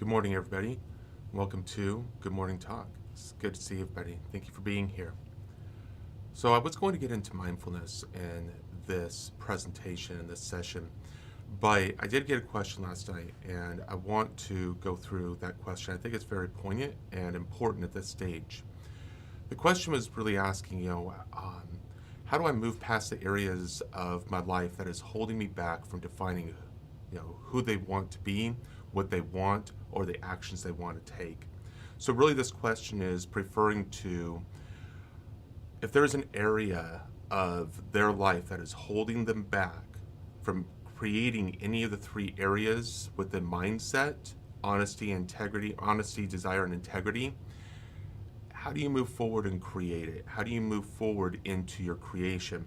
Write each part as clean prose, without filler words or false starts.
Good morning, everybody. Welcome to Good Morning Talk. It's good to see everybody. Thank you for being here. So I was going to get into mindfulness in this presentation, in this session, but I did get a question last night, and I want to go through that question. I think it's very poignant and important at this stage. The question was really asking, how do I move past the areas of my life that is holding me back from defining, who they want to be, what they want, or the actions they want to take. So really this question is referring to if there's an area of their life that is holding them back from creating any of the three areas within mindset, honesty, desire, and integrity. How do you move forward and create it? How do you move forward into your creation?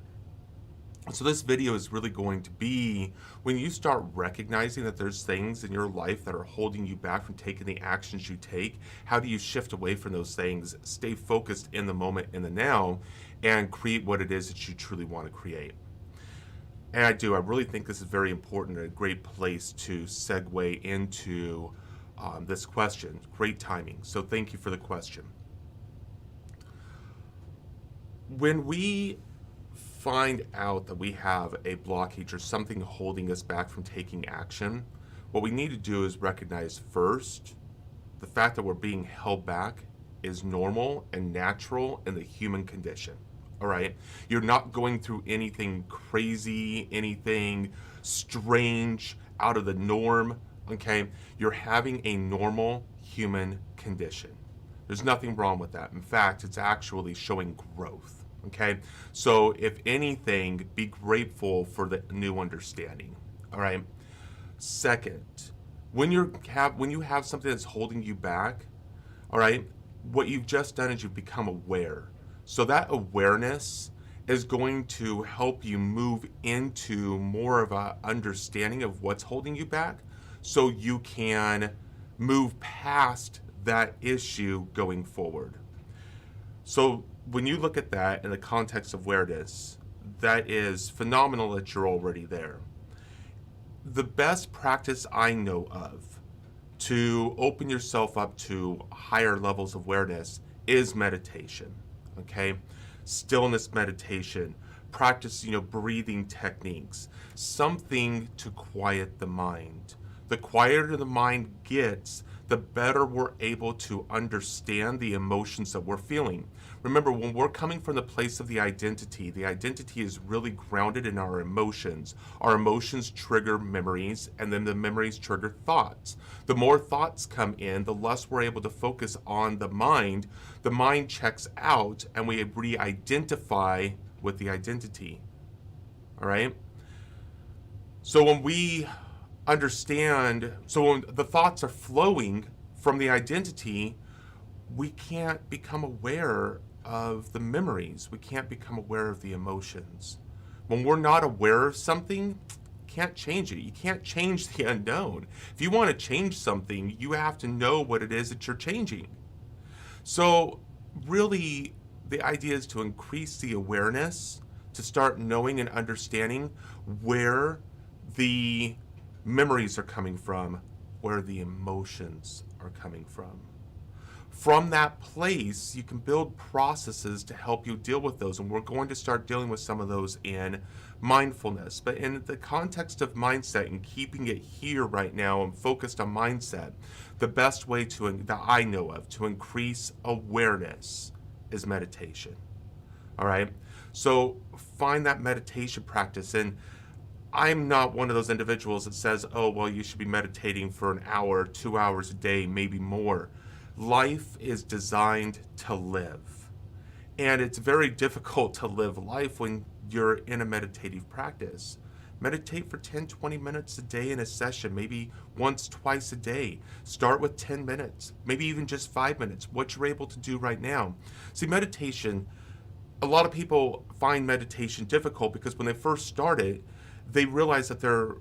So this video is really going to be when you start recognizing that there's things in your life that are holding you back from taking the actions you take. How do you shift away from those things, stay focused in the moment, in the now, and create what it is that you truly want to create? And I really think this is very important and a great place to segue into this question. Great timing. So thank you for the question. When we find out that we have a blockage or something holding us back from taking action, what we need to do is recognize first the fact that we're being held back is normal and natural in the human condition. All right? You're not going through anything crazy, anything strange, out of the norm, okay? You're having a normal human condition. There's nothing wrong with that. In fact, it's actually showing growth. Okay, so if anything, be grateful for the new understanding. All right. Second, when you have something that's holding you back, all right, what you've just done is you've become aware. So that awareness is going to help you move into more of a understanding of what's holding you back, so you can move past that issue going forward. So when you look at that in the context of awareness, that is phenomenal that you're already there. The best practice I know of to open yourself up to higher levels of awareness is meditation, okay? Stillness meditation, practice, breathing techniques, something to quiet the mind. The quieter the mind gets, the better we're able to understand the emotions that we're feeling. Remember, when we're coming from the place of the identity is really grounded in our emotions. Our emotions trigger memories, and then the memories trigger thoughts. The more thoughts come in, the less we're able to focus on the mind. The mind checks out, and we re-identify with the identity. All right? So when we understand, when the thoughts are flowing from the identity, we can't become aware of the memories. We can't become aware of the emotions. When we're not aware of something, can't change it. You can't change the unknown. If you want to change something, you have to know what it is that you're changing. So really, the idea is to increase the awareness, to start knowing and understanding where the memories are coming from, where the emotions are coming from. From that place, you can build processes to help you deal with those, and we're going to start dealing with some of those in mindfulness. But in the context of mindset and keeping it here right now and focused on mindset, the best way that I know of to increase awareness is meditation. All right? So find that meditation practice. And I'm not one of those individuals that says, you should be meditating for an hour, 2 hours a day, maybe more. Life is designed to live. And it's very difficult to live life when you're in a meditative practice. Meditate for 10, 20 minutes a day in a session, maybe once, twice a day. Start with 10 minutes, maybe even just 5 minutes, what you're able to do right now. See, meditation, a lot of people find meditation difficult because when they first start it, they realize that they're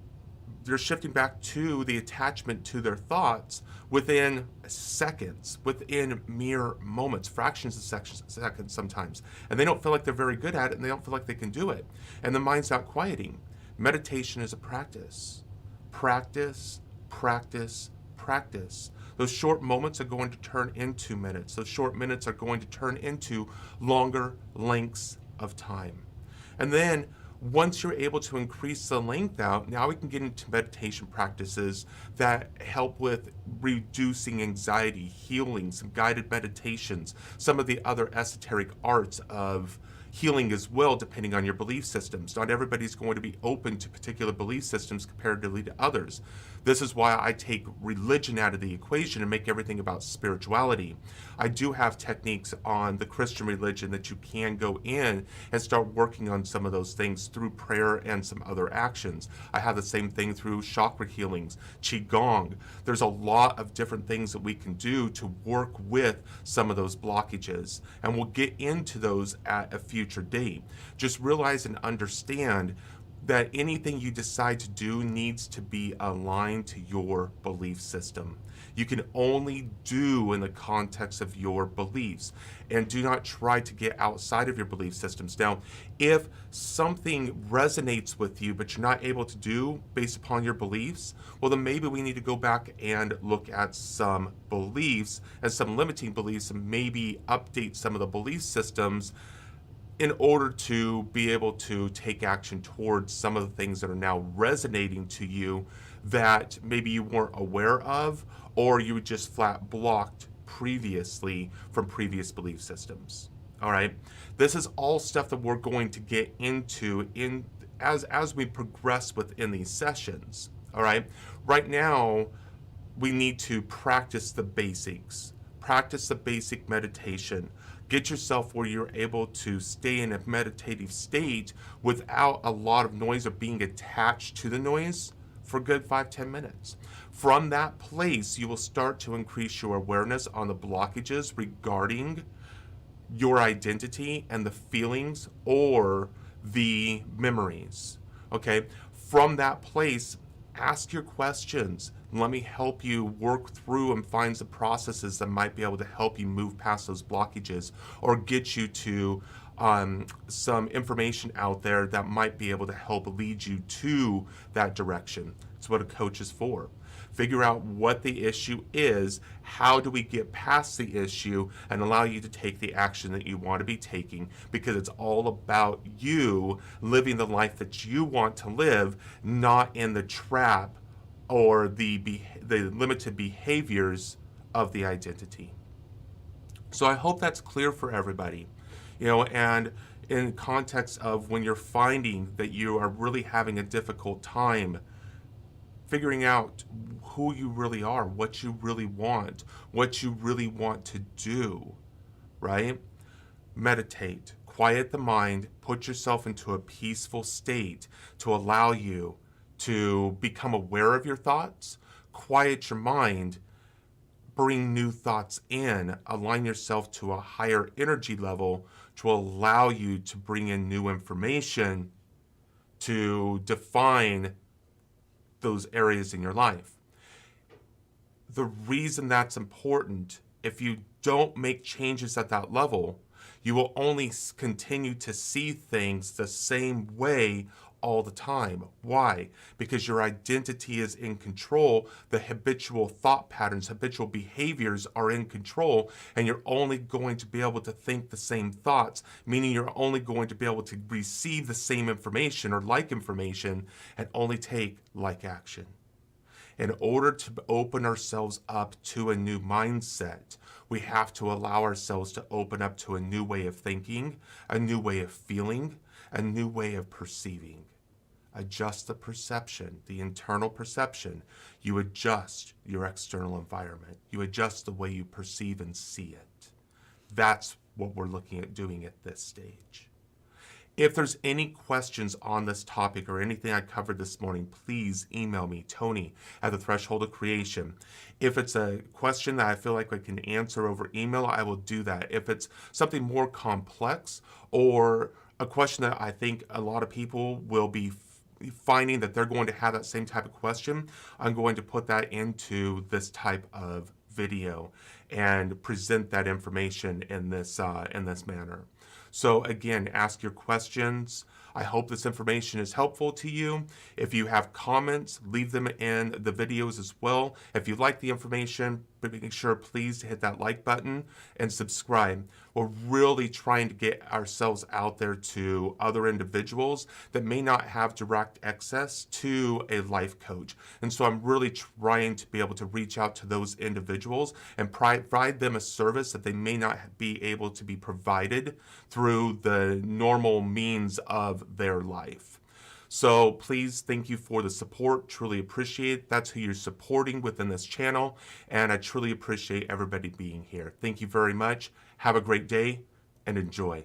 shifting back to the attachment to their thoughts within seconds, within mere moments, fractions of seconds sometimes. And they don't feel like they're very good at it, and they don't feel like they can do it. And the mind's not quieting. Meditation is a practice. Practice, practice, practice. Those short moments are going to turn into minutes. Those short minutes are going to turn into longer lengths of time. And then once you're able to increase the length out, now we can get into meditation practices that help with reducing anxiety, healing, some guided meditations, some of the other esoteric arts of healing as well, depending on your belief systems. Not everybody's going to be open to particular belief systems comparatively to others. This is why I take religion out of the equation and make everything about spirituality. I do have techniques on the Christian religion that you can go in and start working on some of those things through prayer and some other actions. I have the same thing through chakra healings, qigong. There's a lot of different things that we can do to work with some of those blockages, and we'll get into those at a future date. Just realize and understand that anything you decide to do needs to be aligned to your belief system. You can only do in the context of your beliefs, and do not try to get outside of your belief systems. Now, if something resonates with you but you're not able to do based upon your beliefs, well, then maybe we need to go back and look at some beliefs and some limiting beliefs, and maybe update some of the belief systems in order to be able to take action towards some of the things that are now resonating to you that maybe you weren't aware of, or you were just flat blocked previously from previous belief systems. All right, this is all stuff that we're going to get into as we progress within these sessions. All right now we need to practice the basics. Practice the basic meditation. Get yourself where you're able to stay in a meditative state without a lot of noise or being attached to the noise for a good 5-10 minutes. From that place, you will start to increase your awareness on the blockages regarding your identity and the feelings or the memories. Okay? From that place, ask your questions. Let me help you work through and find the processes that might be able to help you move past those blockages, or get you to some information out there that might be able to help lead you to that direction. It's what a coach is for. Figure out what the issue is, how do we get past the issue, and allow you to take the action that you want to be taking, because it's all about you living the life that you want to live, not in the trap or the limited behaviors of the identity. So I hope that's clear for everybody. And in context of when you're finding that you are really having a difficult time figuring out who you really are, what you really want to do, right? Meditate, quiet the mind, put yourself into a peaceful state to allow you to become aware of your thoughts, quiet your mind, bring new thoughts in, align yourself to a higher energy level to allow you to bring in new information to define those areas in your life. The reason that's important, if you don't make changes at that level, you will only continue to see things the same way all the time. Why? Because your identity is in control, the habitual thought patterns, habitual behaviors are in control, and you're only going to be able to think the same thoughts, meaning you're only going to be able to receive the same information or like information and only take like action. In order to open ourselves up to a new mindset, we have to allow ourselves to open up to a new way of thinking, a new way of feeling, a new way of perceiving. Adjust the perception, the internal perception. You adjust your external environment. You adjust the way you perceive and see it. That's what we're looking at doing at this stage. If there's any questions on this topic or anything I covered this morning, please email me, Tony, at the Threshold of Creation. If it's a question that I feel like I can answer over email, I will do that. If it's something more complex or a question that I think a lot of people will be finding that they're going to have that same type of question, I'm going to put that into this type of video and present that information in this manner. So again, ask your questions. I hope this information is helpful to you. If you have comments, leave them in the videos as well. If you like the information, but make sure please hit that like button and subscribe. We're really trying to get ourselves out there to other individuals that may not have direct access to a life coach. And so I'm really trying to be able to reach out to those individuals and provide them a service that they may not be able to be provided through the normal means of their life. So please, thank you for the support. Truly appreciate it. That's who you're supporting within this channel. And I truly appreciate everybody being here. Thank you very much. Have a great day and enjoy.